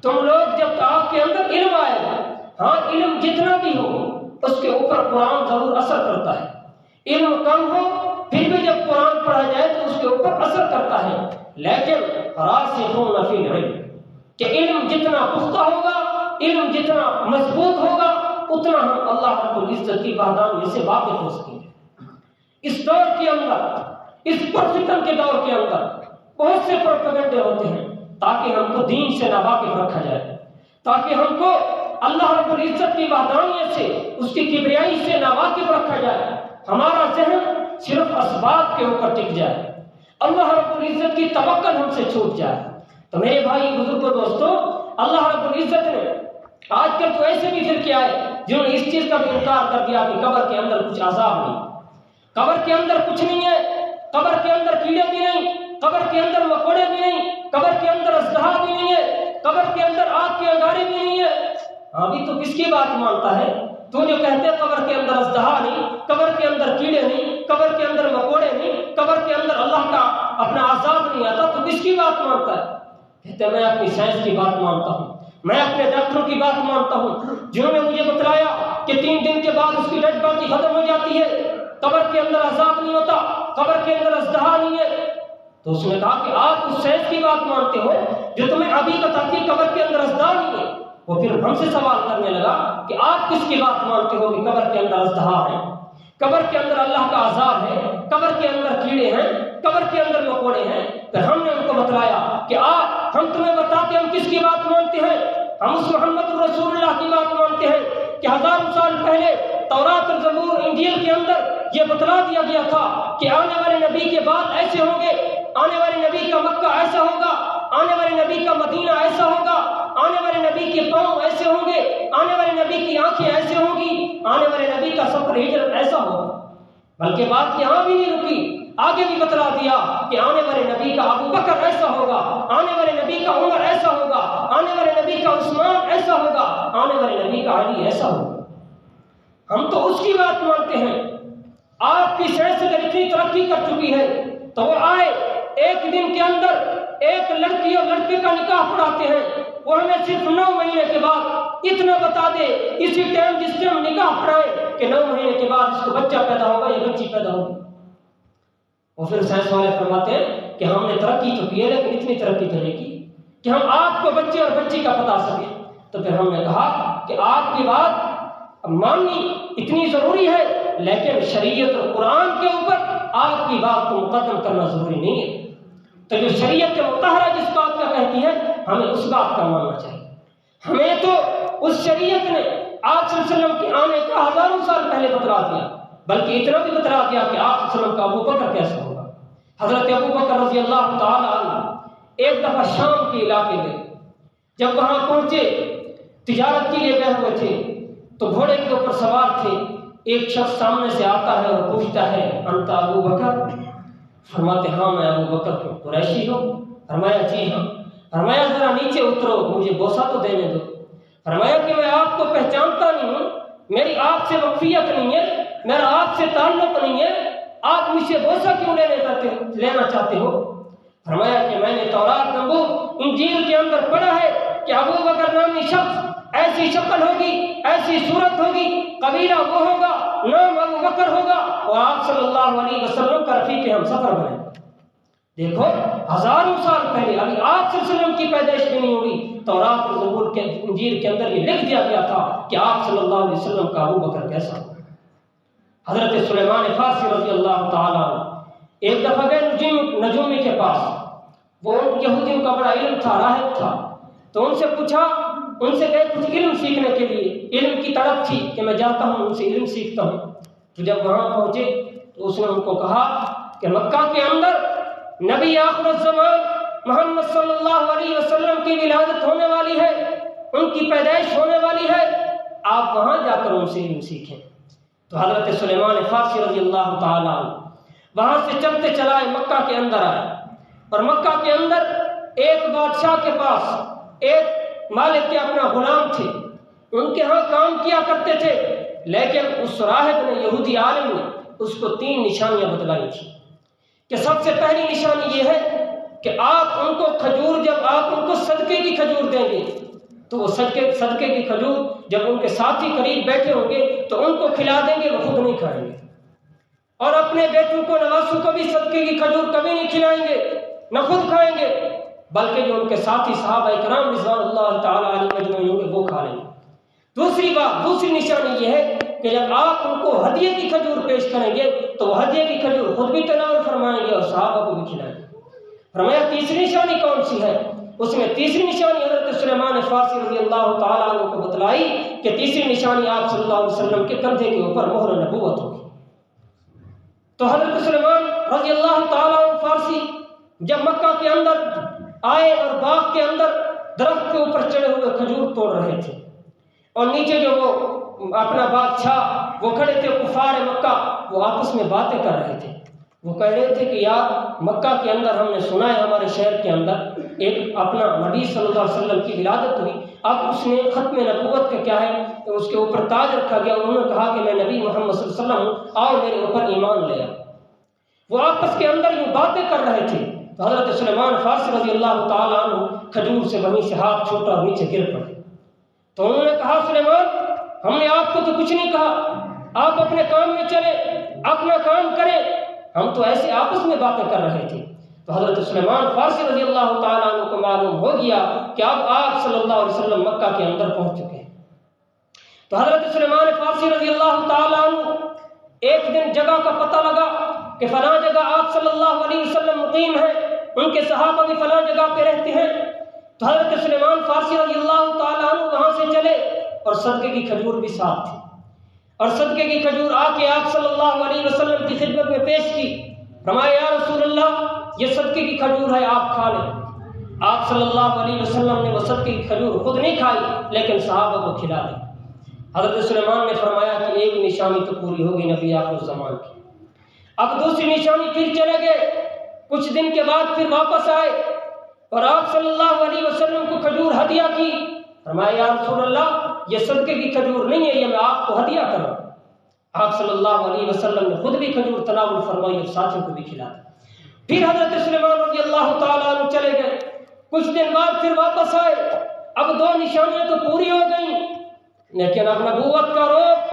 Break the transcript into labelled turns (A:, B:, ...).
A: تم لوگ جب آپ کے اندر علم آئے گا، ہاں علم جتنا بھی ہو اس کے اوپر قرآن ضرور اثر کرتا ہے، علم کم ہو پھر بھی جب قرآن پڑھا جائے تو اس کے اوپر اثر کرتا ہے، لیکن راسخون فی العلم کہ علم جتنا پختہ ہوگا، علم جتنا مضبوط ہوگا، اتنا ہم اللہ رب العزت کی وحدانیت سے واقف ہو سکیں گے۔ اس دور کے اندر، اس پرفتن کے دور کے اندر بہت سے پروپیگنڈے ہوتے ہیں تاکہ ہم کو دین سے ناواقف رکھا جائے، تاکہ ہم کو اللہ رب العزت کی وحدانیت سے، اس کی کبریائی سے ناواقف رکھا جائے، ہمارا ذہن صرف اسباب کے اوپر ٹک جائے، اللہ رب العزت کی توکل ہم سے چھوٹ جائے۔ تو میرے بھائی بزرگوں دوستوں، اللہ رب العزت نے آج کل تو ایسے بھی فرقے آئے جنہوں نے اس چیز کا بھی انکار کر دیا کہ قبر کے اندر کچھ عذاب نہیں، قبر کے اندر کچھ نہیں ہے، قبر کے اندر کیڑے بھی نہیں، قبر کے اندر مکوڑے بھی نہیں، قبر کے اندر اژدہا بھی نہیں ہے، قبر کے اندر آگ کے انگارے بھی نہیں ہے۔ ابھی تو کس کی بات مانتا ہے؟ تو جو کہتے ہیں قبر کے اندر اژدہا نہیں، قبر کے اندر کیڑے نہیں، قبر کے اندر مکوڑے نہیں، قبر کے اندر اللہ کا اپنا عذاب نہیں آتا، تو کس کی بات مانتا ہے؟ کہتے ہیں میں اپنی سائنس کی بات مانتا ہوں، میں اپنے ڈاکٹروں کی بات مانتا ہوں جنہوں نے مجھے بتلایا کہ 3 دن کے بعد اس کی ڈیڈ باڈی ختم ہو جاتی ہے، قبر کے اندر عذاب نہیں ہوتا، قبر کے اندر اژدہا نہیں ہے۔ تو اس نے کہا کہ آپ اس سائنس کی بات مانتے ہو جو تمہیں ابھی بتاتی ہے قبر کے اندر اژدہا نہیں ہے۔ وہ پھر ہم سے سوال کرنے لگا کہ آپ کس کی بات مانتے ہو کہ قبر کے اندر اژدہا ہے، قبر کے اندر اللہ کا عذاب ہے، قبر کے اندر کیڑے ہیں، قبر کے اندر مکوڑے ہیں؟ پھر ہم نے ان کو بتلایا کہ ہم تمہیں بتاتے ہم کس کی بات مانتے ہیں، ہم اس محمد رسول اللہ کی بات مانتے ہیں کہ 1000 سال پہلے تورات اور زبور انجیل کے اندر یہ بتلا دیا گیا تھا کہ آنے والے نبی کے بعد ایسے ہوں گے، آنے والے نبی کا مکہ ایسا ہوگا، آنے والے نبی کا مدینہ ایسا ہوگا، آنے والے نبی کے پاؤں ایسے ہوں گے، آنے والے نبی کی آنکھیں ایسے ہوں گی، آنے والے نبی کا سفر ہجرت ایسا ہوگا۔ بلکہ بات یہاں بھی نہیں رکی، آگے بھی بتلا دیا کہ آنے والے نبی کا ابو بکر ایسا ہوگا، آنے والے نبی کا عمر ایسا ہوگا، آنے والے نبی کا عثمان ایسا ہوگا، آنے والے نبی کا علی ایسا ہوگا۔ ہم تو اس کی بات مانتے ہیں۔ آپ کی سائنس اگر اتنی ترقی کر چکی ہے تو وہ آئے ایک دن کے اندر ایک لڑکی اور لڑکے کا نکاح پڑھاتے ہیں، وہ ہمیں صرف 9 مہینے کے بعد اتنا بتا دے، اسی ٹائم جس سے ہم نکاح پڑھائیں کہ 9 مہینے کے بعد اس کو بچہ پیدا ہوگا یا بچی پیدا ہوگی۔ اور پھر سائنس والے فرماتے ہیں کہ ہم نے ترقی تو کی ہے لیکن اتنی ترقی تو نہیں کی کہ ہم آپ کو بچے اور بچی کا بتا سکیں۔ تو پھر ہم نے کہا کہ آپ کی بات ماننی اتنی ضروری ہے لیکن شریعت اور قرآن کے اوپر آپ کی بات کو مقدم کرنا ضروری نہیں ہے۔ تو جو شریعت مطہرہ جس بات کا کہتی ہے ہمیں اس بات کا ماننا چاہیے۔ ہمیں تو اس شریعت نے آپ صلی اللہ علیہ وسلم کے آنے کا 1000 سال پہلے بتلا دیا، بلکہ اتنا بھی بتلا دیا کہ آپ صلی اللہ علیہ وسلم کا ابو بکر کیسا ہوگا۔ حضرت ابو بکر رضی اللہ تعالی عنہ ایک دفعہ شام کے علاقے میں جب وہاں پہنچے، تجارت کے لیے گئے ہوئے تھے، تو گھوڑے کے اوپر سوار تھے، ایک شخص سامنے سے آتا ہے اور پوچھتا ہے انت ابو بکر؟ فرماتے ہاں میں ابو بکر ہوں، قریشی ہوں؟ فرمایا جی ہاں۔ فرمایا ذرا نیچے اترو، مجھے بوسہ تو دینے دو۔ فرمایا کہ میں آپ کو پہچانتا نہیں ہوں، میری آپ سے وقفیت نہیں ہے، میرا آپ سے تعلق نہیں ہے، آپ مجھ سے بوسہ کیوں لینا چاہتے ہو؟ فرمایا کہ میں نے تورات زبور انجیل کے اندر پڑھا ہے کہ ابو بکر نامی شخص ایسی شکل ہوگی، ایسی صورت ہوگی، قبیلہ وہ ہوگا، نام ابو بکر ہوگا، اور آپ صلی اللہ علیہ وسلم کا رفیق ہم سفر بنے۔ دیکھو 1000 سال پہلے، ابھی آپ صلی اللہ علیہ وسلم کی پیدائش بھی نہیں ہوئی، تورات اور زبور کے انجیل کے اندر یہ لکھ دیا گیا تھا کہ آپ صلی اللہ علیہ وسلم کا ابو بکر کیسا ہوگا۔ حضرت سلیمان فارسی رضی اللہ تعالیٰ ایک دفعہ گئے نجومی کے پاس، وہ یہودیوں کا بڑا علم تھا، راہب تھا، تو ان سے پوچھا، ان سے گئے کچھ علم سیکھنے کے لیے، علم کی تڑپ تھی کہ میں جاتا ہوں ان سے علم سیکھتا ہوں۔ تو جب وہاں پہنچے تو اس نے ان کو کہا کہ مکہ کے اندر نبی آخر الزمان محمد صلی اللہ علیہ وسلم کی ولادت ہونے والی ہے، ان کی پیدائش ہونے والی ہے، آپ وہاں جا کر ان سے علم سیکھیں۔ تو حضرت سلیمان فارسی رضی اللہ تعالیٰ وہاں سے چلتے چلائے مکہ کے اندر آئے، اور مکہ کے اندر ایک بادشاہ کے پاس ایک مالک کے اپنا غلام تھے، ان کے ہاں کام کیا کرتے تھے، لیکن اس راہب نے، یہودی عالم نے اس کو 3 نشانیاں بتلائی تھی کہ سب سے پہلی نشانی یہ ہے کہ آپ ان کو کھجور، جب آپ ان کو صدقے کی کھجور دیں گے تو وہ صدقے کی کھجور جب ان کے ساتھی قریب بیٹھے ہوں گے تو ان کو کھلا دیں گے، وہ خود نہیں کھائیں گے، اور اپنے بیٹوں کو نواسوں کو بھی صدقے کی کھجور کبھی نہیں کھلائیں گے، نہ خود کھائیں گے، بلکہ جو ان کے ساتھی صحابہ کرام رضوان اللہ تعالی علیہم اجمعین ہوں گے وہ کھا لیں گے۔ دوسری نشانی یہ ہے کہ جب آپ ان کو ہدیے کی کھجور پیش کریں گے تو وہ ہدیے کی کھجور خود بھی تناول فرمائیں گے اور صحابہ کو بھی کھلائیں گے۔ فرمایا تیسری نشانی کون سی ہے؟ اس میں تیسری نشانی حضرت سلیمان فارسی رضی اللہ تعالیٰ عنہ کو بتلائی کہ تیسری نشانی آپ صلی اللہ علیہ وسلم کے کندھے کے اوپر مہر نبوت ہوگی۔ تو حضرت سلیمان رضی اللہ تعالیٰ عنہ فارسی جب مکہ کے اندر آئے اور باغ کے اندر درخت کے اوپر چڑھے ہوئے کھجور توڑ رہے تھے، اور نیچے جو وہ اپنا بادشاہ وہ کھڑے تھے کفار مکہ، وہ آپس میں باتیں کر رہے تھے، وہ کہہ رہے تھے کہ یار مکہ کے اندر ہم نے سنا ہے ہمارے شہر کے اندر ایک اپنا نبی صلی اللہ علیہ وسلم کی ولادت ہوئی، اب اس نے ختم نبوت کا کیا ہے اس کے اوپر تاج رکھا گیا، انہوں نے کہا کہ میں نبی محمد صلی اللہ علیہ وسلم ہوں، آؤ میرے اوپر ایمان لے آؤ۔ وہ آپس کے اندر یہ باتیں کر رہے تھے تو حضرت سلیمان فارسی رضی اللہ تعالیٰ عنہ کھجور سے وہیں سے ہاتھ چھوٹا اور نیچے گر پڑے۔ تو انہوں نے کہا سلیمان ہم نے آپ کو تو کچھ نہیں کہا، آپ اپنے کام میں چلے، اپنا کام کریں، ہم تو ایسے آپس میں باتیں کر رہے تھے۔ تو حضرت سلیمان فارسی رضی اللہ تعالیٰ عنہ کو معلوم ہو گیا کہ اب آپ صلی اللہ علیہ وسلم مکہ کے اندر پہنچ چکے ہیں۔ تو حضرت سلیمان فارسی رضی اللہ تعالیٰ عنہ ایک دن جگہ کا پتہ لگا کہ فلاں جگہ آپ صلی اللہ علیہ وسلم مقیم ہیں، ان کے صحابہ بھی فلاں جگہ پہ رہتے ہیں۔ تو حضرت سلیمان فارسی رضی اللہ تعالیٰ عنہ وہاں سے چلے اور صدقے کی کھجور بھی ساتھ تھی، اور صدقے کی کھجور آ کے آپ صلی اللہ علیہ وسلم کی خدمت میں پیش کی۔ فرمایا یا رسول اللہ یہ صدقے کی کھجور ہے، آپ کھا لیں۔ آپ صلی اللہ علیہ وسلم نے وہ صدقے کی کھجور خود نہیں کھائی لیکن صحابہ کو کھلا دی۔ حضرت سلیمان نے فرمایا کہ ایک نشانی تو پوری ہوگی نبی آخر الزمان کی۔ اب دوسری نشانی پھر چلے گئے، کچھ دن کے بعد پھر واپس آئے اور آپ صلی اللہ علیہ وسلم کو کھجور ہدیہ کی۔ فرمایا یا رسول اللہ یہ صدقے کی کھجور نہیں ہے، یہ میں آپ کو ہدیہ کروں۔ آپ صلی اللہ علیہ وسلم نے خود بھی کھجور تناول فرمائی اور ساتھیوں کو بھی کھلا دی۔ پھر حضرت سلیمان رضی اللہ تعالیٰ عنہ چلے گئے، کچھ دن بعد پھر واپس آئے، اب دو نشانیاں تو پوری ہو گئیں لیکن اب نبوت کا روپ